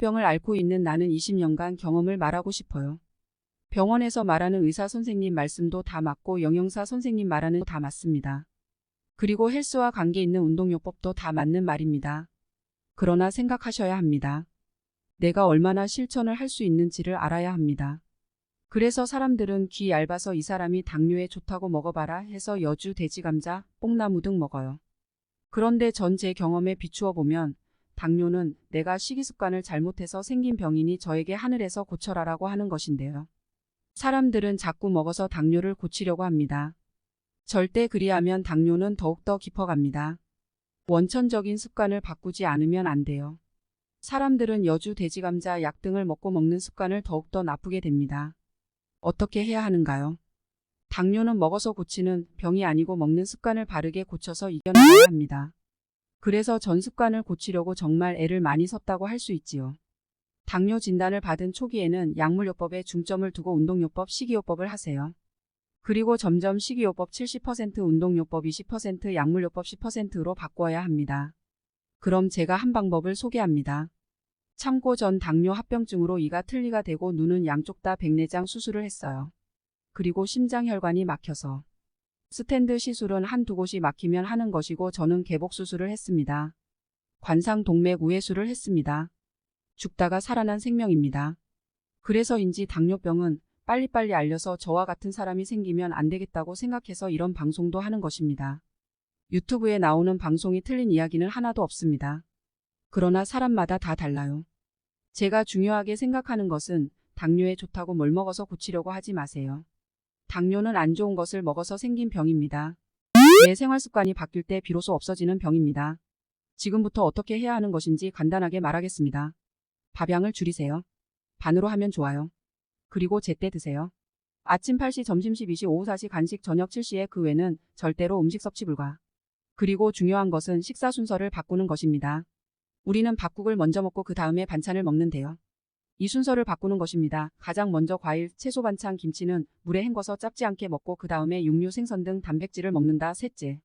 당뇨병을 앓고 있는 나는 20년간 경험을 말하고 싶어요. 병원에서 말하는 의사 선생님 말씀도 다 맞고 영양사 선생님 말하는 것도 다 맞습니다. 그리고 헬스와 관계 있는 운동요법도 다 맞는 말입니다. 그러나 생각하셔야 합니다. 내가 얼마나 실천을 할 수 있는지를 알아야 합니다. 그래서 사람들은 귀 얇아서 이 사람이 당뇨에 좋다고 먹어봐라 해서 여주, 돼지 감자, 뽕나무 등 먹어요. 그런데 전 제 경험에 비추어 보면 당뇨는 내가 식이습관을 잘못해서 생긴 병이니 저에게 하늘에서 고쳐라라고 하는 것인데요. 사람들은 자꾸 먹어서 당뇨를 고치려고 합니다. 절대 그리하면 당뇨는 더욱더 깊어갑니다. 원천적인 습관을 바꾸지 않으면 안 돼요. 사람들은 여주, 돼지 감자, 약 등을 먹는 습관을 더욱더 나쁘게 됩니다. 어떻게 해야 하는가요? 당뇨는 먹어서 고치는 병이 아니고 먹는 습관을 바르게 고쳐서 이겨나가야 합니다. 그래서 전 습관을 고치려고 정말 애를 많이 썼다고 할 수 있지요. 당뇨 진단을 받은 초기에는 약물요법에 중점을 두고 운동요법, 식이요법을 하세요. 그리고 점점 식이요법 70%, 운동요법 20%, 약물요법 10%로 바꿔야 합니다. 그럼 제가 한 방법을 소개합니다. 참고 전 당뇨 합병증으로 이가 틀니가 되고 눈은 양쪽 다 백내장 수술을 했어요. 그리고 심장혈관이 막혀서. 스텐드 시술은 한두 곳이 막히면 하는 것이고 저는 개복 수술을 했습니다. 관상동맥 우회수를 했습니다. 죽다가 살아난 생명입니다. 그래서인지 당뇨병은 빨리빨리 알려서 저와 같은 사람이 생기면 안 되겠다고 생각해서 이런 방송도 하는 것입니다. 유튜브에 나오는 방송이 틀린 이야기는 하나도 없습니다. 그러나 사람마다 다 달라요. 제가 중요하게 생각하는 것은 당뇨에 좋다고 뭘 먹어서 고치려고 하지 마세요. 당뇨는 안 좋은 것을 먹어서 생긴 병입니다. 내 생활습관이 바뀔 때 비로소 없어지는 병입니다. 지금부터 어떻게 해야 하는 것인지 간단하게 말하겠습니다. 밥양을 줄이세요. 반으로 하면 좋아요. 그리고 제때 드세요. 아침 8시, 점심 12시, 오후 4시, 간식 저녁 7시에 그 외는 절대로 음식 섭취 불가. 그리고 중요한 것은 식사 순서를 바꾸는 것입니다. 우리는 밥국을 먼저 먹고 그 다음에 반찬을 먹는데요. 이 순서를 바꾸는 것입니다. 가장 먼저 과일, 채소 반찬, 김치는 물에 헹궈서 짭지 않게 먹고 그 다음에 육류, 생선 등 단백질을 먹는다. 셋째,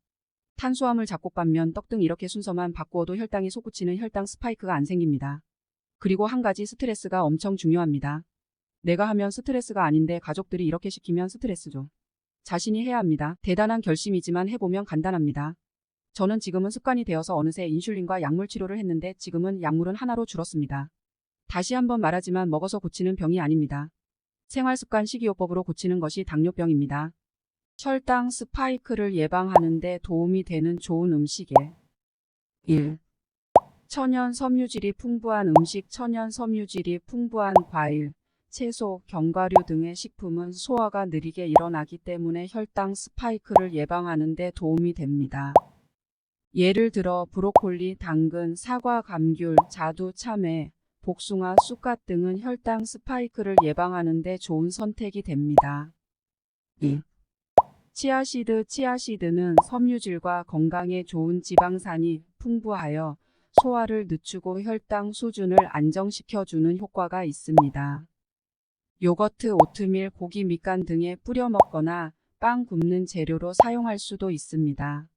탄수화물, 잡곡밥, 면, 떡 등 이렇게 순서만 바꾸어도 혈당이 솟구치는 혈당 스파이크가 안 생깁니다. 그리고 한 가지, 스트레스가 엄청 중요합니다. 내가 하면 스트레스가 아닌데 가족들이 이렇게 시키면 스트레스죠. 자신이 해야 합니다. 대단한 결심이지만 해보면 간단합니다. 저는 지금은 습관이 되어서 어느새 인슐린과 약물 치료를 했는데 지금은 약물은 하나로 줄었습니다. 다시 한번 말하지만 먹어서 고치는 병이 아닙니다. 생활습관 식이요법으로 고치는 것이 당뇨병입니다. 혈당 스파이크를 예방하는 데 도움이 되는 좋은 음식에 1. 천연 섬유질이 풍부한 음식. 천연 섬유질이 풍부한 과일, 채소, 견과류 등의 식품은 소화가 느리게 일어나기 때문에 혈당 스파이크를 예방하는 데 도움이 됩니다. 예를 들어 브로콜리, 당근, 사과, 감귤, 자두, 참외, 복숭아, 쑥갓 등은 혈당 스파이크를 예방하는 데 좋은 선택이 됩니다. 2. 치아시드. 치아시드는 섬유질과 건강에 좋은 지방산이 풍부하여 소화를 늦추고 혈당 수준을 안정시켜주는 효과가 있습니다. 요거트, 오트밀, 고기, 밑간 등에 뿌려 먹거나 빵 굽는 재료로 사용할 수도 있습니다.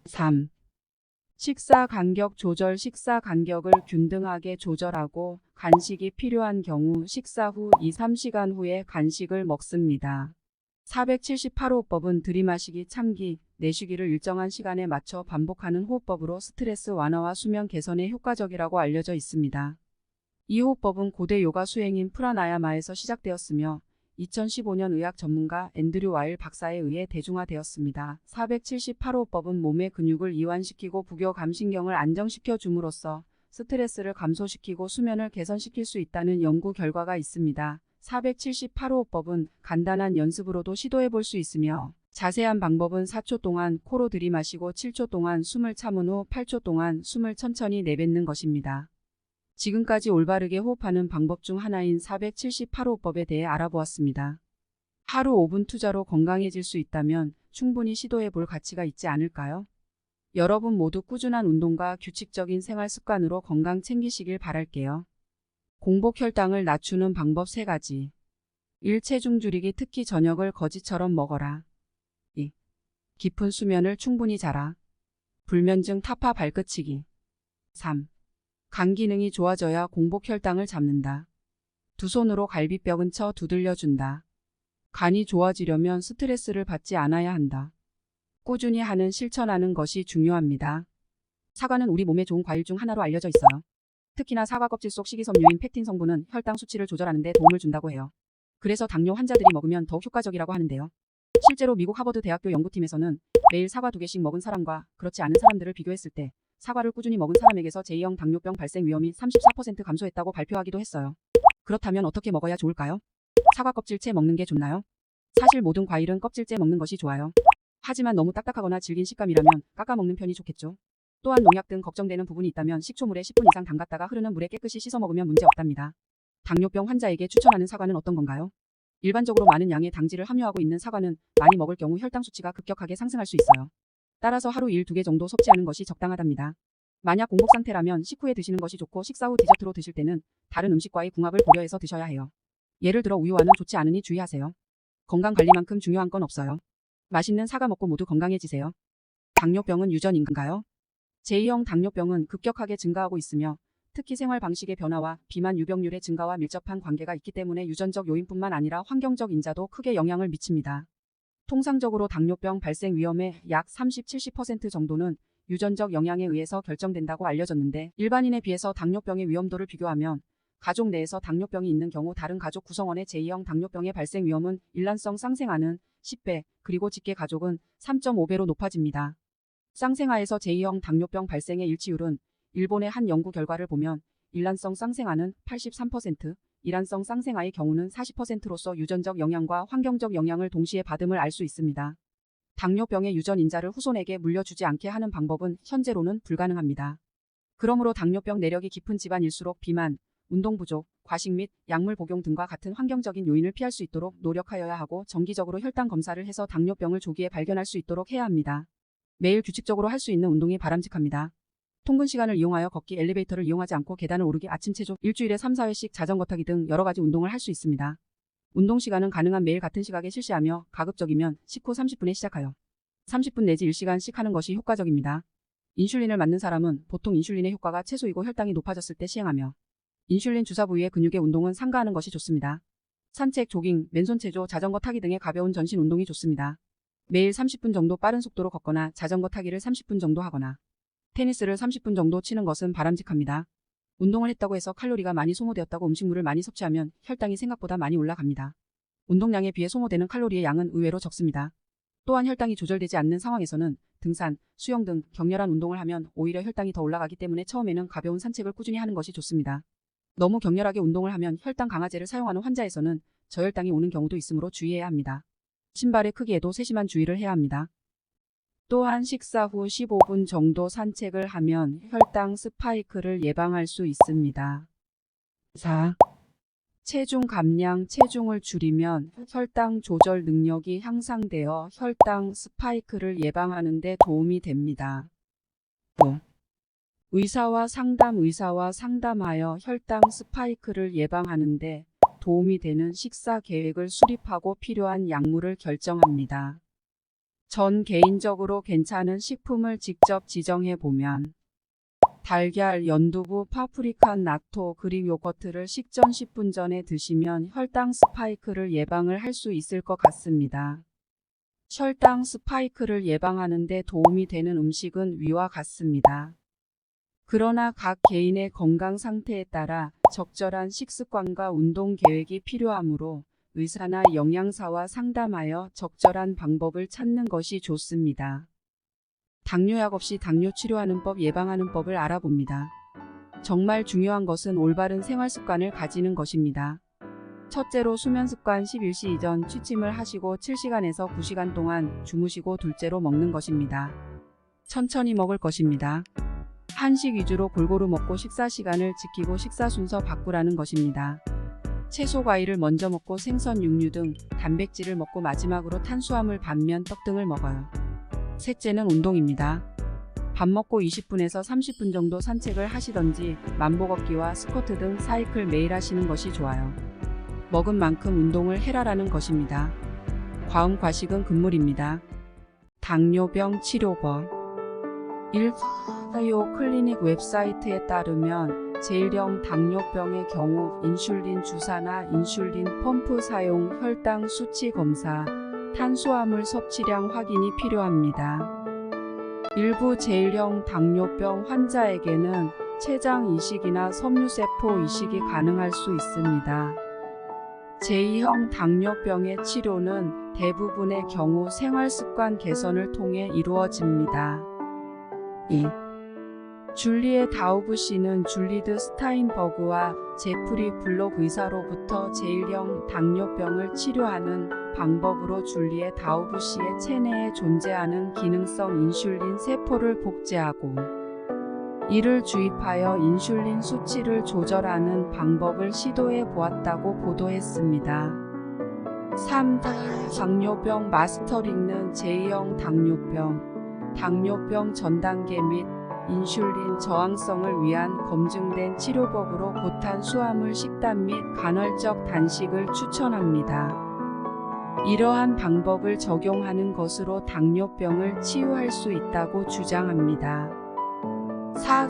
3. 식사 간격 조절. 식사 간격을 균등하게 조절하고 간식이 필요한 경우 식사 후 2-3시간 후에 간식을 먹습니다. 478호흡법은 들이마시기, 참기, 내쉬기를 일정한 시간에 맞춰 반복하는 호흡법으로 스트레스 완화와 수면 개선에 효과적이라고 알려져 있습니다. 이 호흡법은 고대 요가 수행인 프라나야마에서 시작되었으며 2015년 의학 전문가 앤드류 와일 박사에 의해 대중화되었습니다. 478호흡법은 몸의 근육을 이완시키고 부교감신경을 안정시켜 줌으로써 스트레스를 감소시키고 수면을 개선시킬 수 있다는 연구 결과가 있습니다. 478호흡법은 간단한 연습으로도 시도해 볼 수 있으며 자세한 방법은 4초 동안 코로 들이마시고 7초 동안 숨을 참은 후 8초 동안 숨을 천천히 내뱉는 것입니다. 지금까지 올바르게 호흡하는 방법 중 하나인 478호흡법에 대해 알아보았습니다. 하루 5분 투자로 건강해질 수 있다면 충분히 시도해 볼 가치가 있지 않을까요? 여러분 모두 꾸준한 운동과 규칙적인 생활 습관으로 건강 챙기시길 바랄게요. 공복 혈당을 낮추는 방법 3가지. 1. 체중 줄이기. 특히 저녁을 거지처럼 먹어라. 2. 깊은 수면을 충분히 자라. 불면증 타파 발끝치기. 3. 간 기능이 좋아져야 공복 혈당을 잡는다. 두 손으로 갈비뼈 근처 두들려준다. 간이 좋아지려면 스트레스를 받지 않아야 한다. 꾸준히 하는 실천하는 것이 중요합니다. 사과는 우리 몸에 좋은 과일 중 하나로 알려져 있어요. 특히나 사과 껍질 속 식이섬유인 팩틴 성분은 혈당 수치를 조절하는 데 도움을 준다고 해요. 그래서 당뇨 환자들이 먹으면 더욱 효과적이라고 하는데요. 실제로 미국 하버드 대학교 연구팀에서는 매일 사과 2개씩 먹은 사람과 그렇지 않은 사람들을 비교했을 때 사과를 꾸준히 먹은 사람에게서 제2형 당뇨병 발생 위험이 34% 감소했다고 발표하기도 했어요. 그렇다면 어떻게 먹어야 좋을까요? 사과 껍질째 먹는 게 좋나요? 사실 모든 과일은 껍질째 먹는 것이 좋아요. 하지만 너무 딱딱하거나 질긴 식감이라면 깎아 먹는 편이 좋겠죠. 또한 농약 등 걱정되는 부분이 있다면 식초물에 10분 이상 담갔다가 흐르는 물에 깨끗이 씻어 먹으면 문제 없답니다. 당뇨병 환자에게 추천하는 사과는 어떤 건가요? 일반적으로 많은 양의 당질을 함유하고 있는 사과는 많이 먹을 경우 혈당 수치가 급격하게 상승할 수 있어요. 따라서 하루 1-2개 정도 섭취하는 것이 적당하답니다. 만약 공복 상태라면 식후에 드시는 것이 좋고 식사 후 디저트로 드실 때는 다른 음식과의 궁합을 고려해서 드셔야 해요. 예를 들어 우유와는 좋지 않으니 주의하세요. 건강관리만큼 중요한 건 없어요. 맛있는 사과 먹고 모두 건강해지세요. 당뇨병은 유전인가요? 제2형 당뇨병은 급격하게 증가하고 있으며 특히 생활 방식의 변화와 비만 유병률의 증가와 밀접한 관계가 있기 때문에 유전적 요인뿐만 아니라 환경적 인자도 크게 영향을 미칩니다. 통상적으로 당뇨병 발생 위험의 약 30-70% 정도는 유전적 영향에 의해서 결정된다고 알려졌는데 일반인에 비해서 당뇨병의 위험도를 비교하면 가족 내에서 당뇨병이 있는 경우 다른 가족 구성원의 제2형 당뇨병의 발생 위험은 일란성 쌍생아는 10배, 그리고 직계 가족은 3.5배로 높아집니다. 쌍생아에서 제2형 당뇨병 발생의 일치율은 일본의 한 연구 결과를 보면 일란성 쌍생아는 83%, 이란성 쌍생아의 경우는 40%로서 유전적 영향과 환경적 영향을 동시에 받음을 알 수 있습니다. 당뇨병의 유전 인자를 후손에게 물려주지 않게 하는 방법은 현재로는 불가능합니다. 그러므로 당뇨병 내력이 깊은 집안일수록 비만, 운동 부족, 과식 및 약물 복용 등과 같은 환경적인 요인을 피할 수 있도록 노력하여야 하고 정기적으로 혈당 검사를 해서 당뇨병을 조기에 발견할 수 있도록 해야 합니다. 매일 규칙적으로 할 수 있는 운동이 바람직합니다. 통근 시간을 이용하여 걷기, 엘리베이터를 이용하지 않고 계단을 오르기, 아침 체조, 일주일에 3-4회씩 자전거 타기 등 여러 가지 운동을 할 수 있습니다. 운동 시간은 가능한 매일 같은 시각에 실시하며 가급적이면 식후 30분에 시작하여 30분 내지 1시간씩 하는 것이 효과적입니다. 인슐린을 맞는 사람은 보통 인슐린의 효과가 최소이고 혈당이 높아졌을 때 시행하며 인슐린 주사 부위의 근육의 운동은 삼가하는 것이 좋습니다. 산책, 조깅, 맨손 체조, 자전거 타기 등의 가벼운 전신 운동이 좋습니다. 매일 30분 정도 빠른 속도로 걷거나 자전거 타기를 30분 정도 하거나 테니스를 30분 정도 치는 것은 바람직합니다. 운동을 했다고 해서 칼로리가 많이 소모되었다고 음식물을 많이 섭취하면 혈당이 생각보다 많이 올라갑니다. 운동량에 비해 소모되는 칼로리의 양은 의외로 적습니다. 또한 혈당이 조절되지 않는 상황에서는 등산, 수영 등 격렬한 운동을 하면 오히려 혈당이 더 올라가기 때문에 처음에는 가벼운 산책을 꾸준히 하는 것이 좋습니다. 너무 격렬하게 운동을 하면 혈당 강화제를 사용하는 환자에서는 저혈당이 오는 경우도 있으므로 주의해야 합니다. 신발의 크기에도 세심한 주의를 해야 합니다. 또한 식사 후 15분 정도 산책을 하면 혈당 스파이크를 예방할 수 있습니다. 4. 체중 감량, 체중을 줄이면 혈당 조절 능력이 향상되어 혈당 스파이크를 예방하는 데 도움이 됩니다. 5. 의사와 상담하여 혈당 스파이크를 예방하는 데 도움이 되는 식사 계획을 수립하고 필요한 약물을 결정합니다. 전 개인적으로 괜찮은 식품을 직접 지정해 보면 달걀, 연두부, 파프리카, 낙토, 그릭 요거트를 식전 10분 전에 드시면 혈당 스파이크를 예방을 할 수 있을 것 같습니다. 혈당 스파이크를 예방하는 데 도움이 되는 음식은 위와 같습니다. 그러나 각 개인의 건강 상태에 따라 적절한 식습관과 운동 계획이 필요하므로 의사나 영양사와 상담하여 적절한 방법을 찾는 것이 좋습니다. 당뇨약 없이 당뇨 치료하는 법, 예방하는 법을 알아봅니다. 정말 중요한 것은 올바른 생활 습관을 가지는 것입니다. 첫째로 수면 습관 11시 이전 취침을 하시고 7시간에서 9시간 동안 주무시고 둘째로 먹는 것입니다. 천천히 먹을 것입니다. 한식 위주로 골고루 먹고 식사 시간을 지키고 식사 순서 바꾸라는 것입니다. 채소 과일을 먼저 먹고 생선 육류 등 단백질을 먹고 마지막으로 탄수화물 반면 떡 등을 먹어요. 셋째는 운동입니다. 밥 먹고 20분에서 30분 정도 산책을 하시던지 만보 걷기와 스쿼트 등 사이클 매일 하시는 것이 좋아요. 먹은 만큼 운동을 해라라는 것입니다. 과음 과식은 금물입니다. 당뇨병 치료법 1. 마요 클리닉 웹사이트에 따르면 제1형 당뇨병의 경우 인슐린 주사나 인슐린 펌프 사용, 혈당 수치 검사, 탄수화물 섭취량 확인이 필요합니다. 일부 제1형 당뇨병 환자에게는 췌장 이식이나 섬유세포 이식이 가능할 수 있습니다. 제2형 당뇨병의 치료는 대부분의 경우 생활습관 개선을 통해 이루어집니다. 2. 줄리에 다우브 씨는 줄리드 스타인버그와 제프리 블록 의사로부터 제1형 당뇨병을 치료하는 방법으로 줄리에 다우브 씨의 체내에 존재하는 기능성 인슐린 세포를 복제하고 이를 주입하여 인슐린 수치를 조절하는 방법을 시도해 보았다고 보도했습니다. 3. 당뇨병 마스터링은 제2형 당뇨병 전 단계 및 인슐린 저항성을 위한 검증된 치료법으로 고탄수화물 식단 및 간헐적 단식을 추천합니다. 이러한 방법을 적용하는 것으로 당뇨병을 치유할 수 있다고 주장합니다. 4.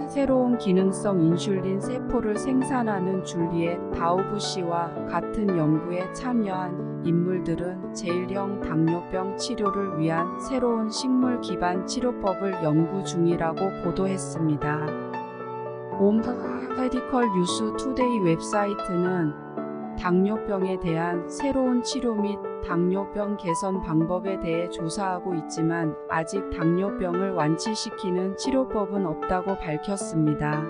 새로운 기능성 인슐린 세포를 생산하는 줄리에 다우브 씨와 같은 연구에 참여한 인물들은 제1형 당뇨병 치료를 위한 새로운 식물 기반 치료법을 연구 중이라고 보도했습니다. 메디컬 뉴스 투데이 웹사이트는 당뇨병에 대한 새로운 치료 및 당뇨병 개선 방법에 대해 조사하고 있지만 아직 당뇨병을 완치시키는 치료법은 없다고 밝혔습니다.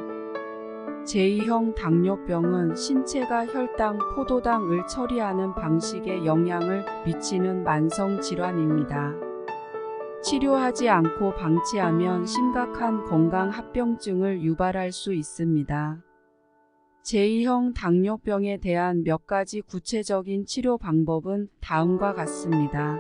제2형 당뇨병은 신체가 혈당, 포도당을 처리하는 방식에 영향을 미치는 만성 질환입니다. 치료하지 않고 방치하면 심각한 건강 합병증을 유발할 수 있습니다. 제2형 당뇨병에 대한 몇 가지 구체적인 치료 방법은 다음과 같습니다.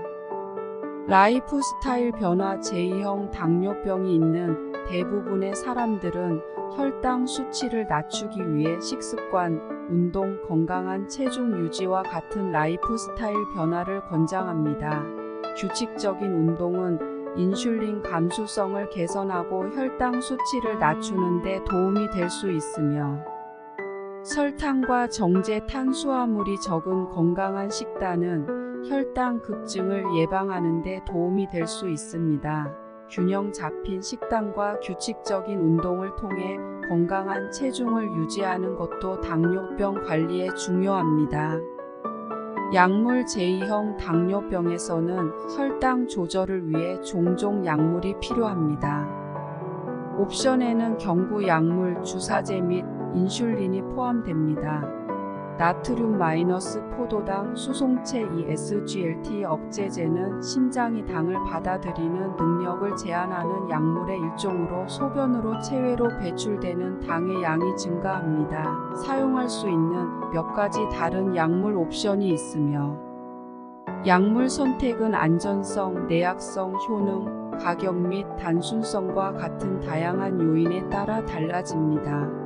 라이프 스타일 변화. 제2형 당뇨병이 있는 대부분의 사람들은 혈당 수치를 낮추기 위해 식습관, 운동, 건강한 체중 유지와 같은 라이프 스타일 변화를 권장합니다. 규칙적인 운동은 인슐린 감수성을 개선하고 혈당 수치를 낮추는 데 도움이 될 수 있으며 설탕과 정제 탄수화물이 적은 건강한 식단은 혈당 급증을 예방하는 데 도움이 될 수 있습니다. 균형 잡힌 식단과 규칙적인 운동을 통해 건강한 체중을 유지하는 것도 당뇨병 관리에 중요합니다. 약물. 제2형 당뇨병에서는 혈당 조절을 위해 종종 약물이 필요합니다. 옵션에는 경구 약물, 주사제 및 인슐린이 포함됩니다. 나트륨 포도당 수송체 SGLT 억제제는 심장이 당을 받아들이는 능력을 제한하는 약물의 일종으로 소변으로 체외로 배출되는 당의 양이 증가합니다. 사용할 수 있는 몇 가지 다른 약물 옵션이 있으며 약물 선택은 안전성, 내약성, 효능, 가격 및 단순성과 같은 다양한 요인에 따라 달라집니다.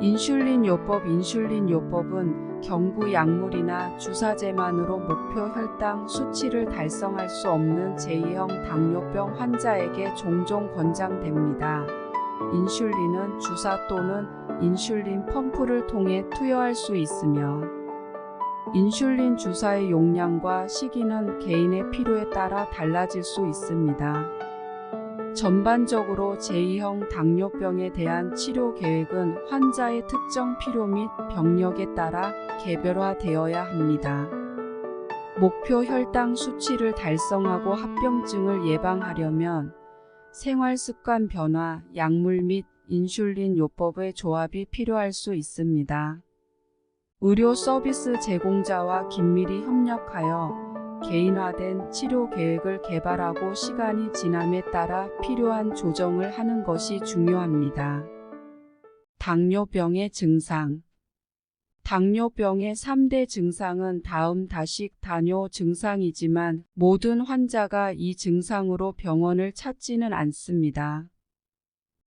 인슐린 요법은 경구 약물이나 주사제만으로 목표 혈당 수치를 달성할 수 없는 제2형 당뇨병 환자에게 종종 권장됩니다. 인슐린은 주사 또는 인슐린 펌프를 통해 투여할 수 있으며 인슐린 주사의 용량과 시기는 개인의 필요에 따라 달라질 수 있습니다. 전반적으로 제2형 당뇨병에 대한 치료 계획은 환자의 특정 필요 및 병력에 따라 개별화되어야 합니다. 목표 혈당 수치를 달성하고 합병증을 예방하려면 생활습관 변화, 약물 및 인슐린 요법의 조합이 필요할 수 있습니다. 의료 서비스 제공자와 긴밀히 협력하여 개인화된 치료 계획을 개발하고 시간이 지남에 따라 필요한 조정을 하는 것이 중요합니다. 당뇨병의 증상. 당뇨병의 3대 증상은 다음 다식 다뇨 증상이지만 모든 환자가 이 증상으로 병원을 찾지는 않습니다.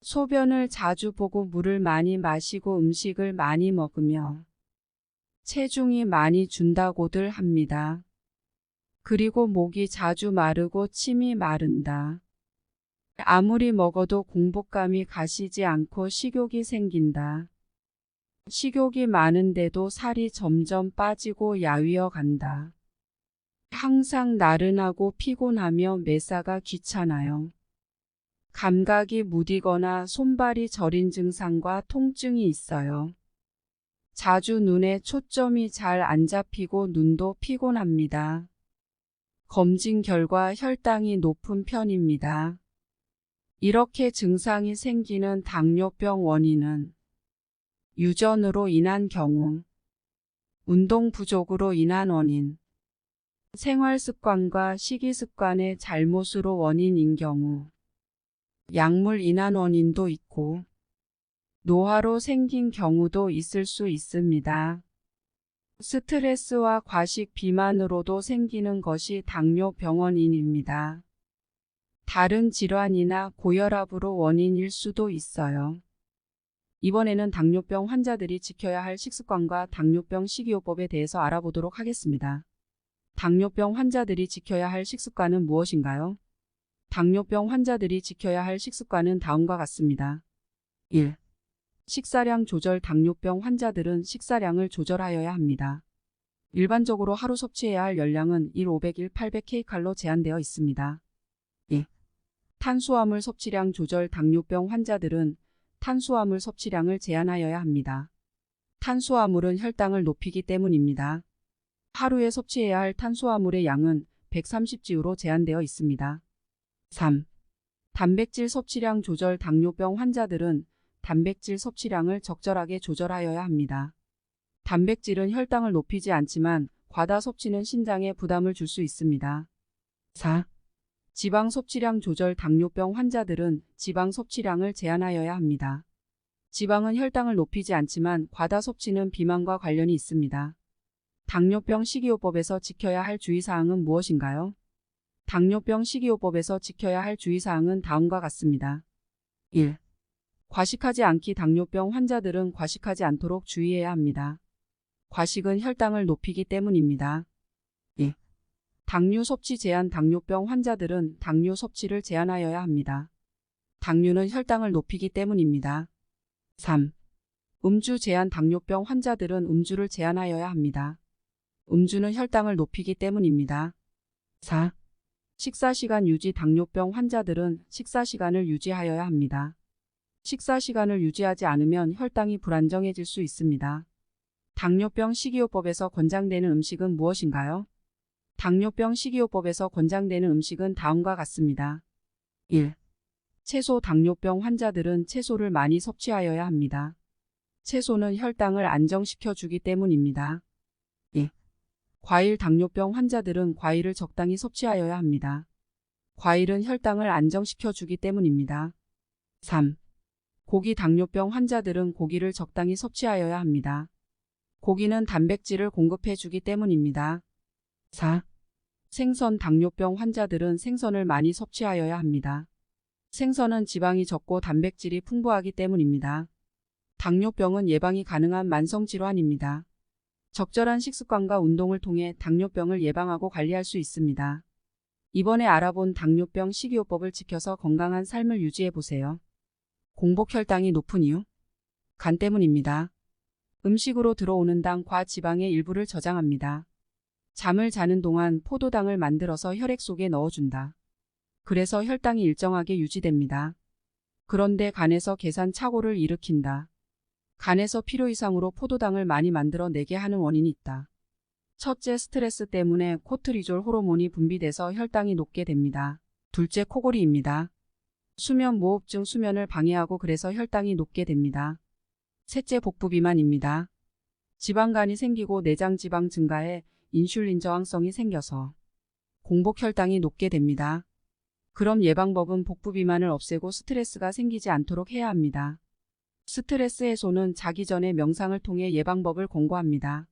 소변을 자주 보고 물을 많이 마시고 음식을 많이 먹으며 체중이 많이 준다고들 합니다. 그리고 목이 자주 마르고 침이 마른다. 아무리 먹어도 공복감이 가시지 않고 식욕이 생긴다. 식욕이 많은데도 살이 점점 빠지고 야위어 간다. 항상 나른하고 피곤하며 매사가 귀찮아요. 감각이 무디거나 손발이 저린 증상과 통증이 있어요. 자주 눈에 초점이 잘 안 잡히고 눈도 피곤합니다. 검진 결과 혈당이 높은 편입니다. 이렇게 증상이 생기는 당뇨병 원인은 유전으로 인한 경우, 운동 부족으로 인한 원인, 생활 습관과 식이 습관의 잘못으로 원인인 경우, 약물 인한 원인도 있고, 노화로 생긴 경우도 있을 수 있습니다. 스트레스와 과식 비만으로도 생기는 것이 당뇨병 원인입니다. 다른 질환이나 고혈압으로 원인일 수도 있어요. 이번에는 당뇨병 환자들이 지켜야 할 식습관과 당뇨병 식이요법에 대해서 알아보도록 하겠습니다. 당뇨병 환자들이 지켜야 할 식습관은 무엇인가요? 당뇨병 환자들이 지켜야 할 식습관은 다음과 같습니다. 1. 식사량 조절. 당뇨병 환자들은 식사량을 조절하여야 합니다. 일반적으로 하루 섭취해야 할 열량은 1,500, 1,800kcal 제한되어 있습니다. 2. 탄수화물 섭취량 조절. 당뇨병 환자들은 탄수화물 섭취량을 제한하여야 합니다. 탄수화물은 혈당을 높이기 때문입니다. 하루에 섭취해야 할 탄수화물의 양은 130g로 제한되어 있습니다. 3. 단백질 섭취량 조절. 당뇨병 환자들은 단백질 섭취량을 적절하게 조절하여야 합니다. 단백질은 혈당을 높이지 않지만 과다 섭취는 신장에 부담을 줄 수 있습니다. 4. 지방 섭취량 조절. 당뇨병 환자들은 지방 섭취량을 제한하여야 합니다. 지방은 혈당을 높이지 않지만 과다 섭취는 비만과 관련이 있습니다. 당뇨병 식이요법에서 지켜야 할 주의사항은 무엇인가요? 당뇨병 식이요법에서 지켜야 할 주의사항은 다음과 같습니다. 1. 과식하지 않기. 당뇨병 환자들은 과식하지 않도록 주의해야 합니다. 과식은 혈당을 높이기 때문입니다. 2. 당류 섭취 제한. 당뇨병 환자들은 당류 섭취를 제한하여야 합니다. 당류는 혈당을 높이기 때문입니다. 3. 음주 제한. 당뇨병 환자들은 음주를 제한하여야 합니다. 음주는 혈당을 높이기 때문입니다. 4. 식사시간 유지. 당뇨병 환자들은 식사시간을 유지하여야 합니다. 식사시간을 유지하지 않으면 혈당이 불안정해질 수 있습니다. 당뇨병 식이요법에서 권장되는 음식은 무엇인가요? 당뇨병 식이요법에서 권장되는 음식은 다음과 같습니다. 1. 채소. 당뇨병 환자들은 채소를 많이 섭취하여야 합니다. 채소는 혈당을 안정시켜 주기 때문입니다. 2. 과일. 당뇨병 환자들은 과일을 적당히 섭취하여야 합니다. 과일은 혈당을 안정시켜 주기 때문입니다. 3. 고기. 당뇨병 환자들은 고기를 적당히 섭취하여야 합니다. 고기는 단백질을 공급해 주기 때문입니다. 4. 생선. 당뇨병 환자들은 생선을 많이 섭취하여야 합니다. 생선은 지방이 적고 단백질이 풍부하기 때문입니다. 당뇨병은 예방이 가능한 만성질환입니다. 적절한 식습관과 운동을 통해 당뇨병을 예방하고 관리할 수 있습니다. 이번에 알아본 당뇨병 식이요법을 지켜서 건강한 삶을 유지해 보세요. 공복 혈당이 높은 이유? 간 때문입니다. 음식으로 들어오는 당과 지방의 일부를 저장합니다. 잠을 자는 동안 포도당을 만들어서 혈액 속에 넣어준다. 그래서 혈당이 일정하게 유지됩니다. 그런데 간에서 계산 착오를 일으킨다. 간에서 필요 이상으로 포도당을 많이 만들어내게 하는 원인이 있다. 첫째, 스트레스 때문에 코르티졸 호르몬이 분비돼서 혈당이 높게 됩니다. 둘째, 코골이입니다. 수면 무호흡증 수면을 방해하고 그래서 혈당이 높게 됩니다. 셋째, 복부 비만입니다. 지방간이 생기고 내장 지방 증가에 인슐린 저항성이 생겨서 공복 혈당이 높게 됩니다. 그럼 예방법은 복부 비만을 없애고 스트레스가 생기지 않도록 해야 합니다. 스트레스 해소는 자기 전에 명상을 통해 예방법을 권고합니다.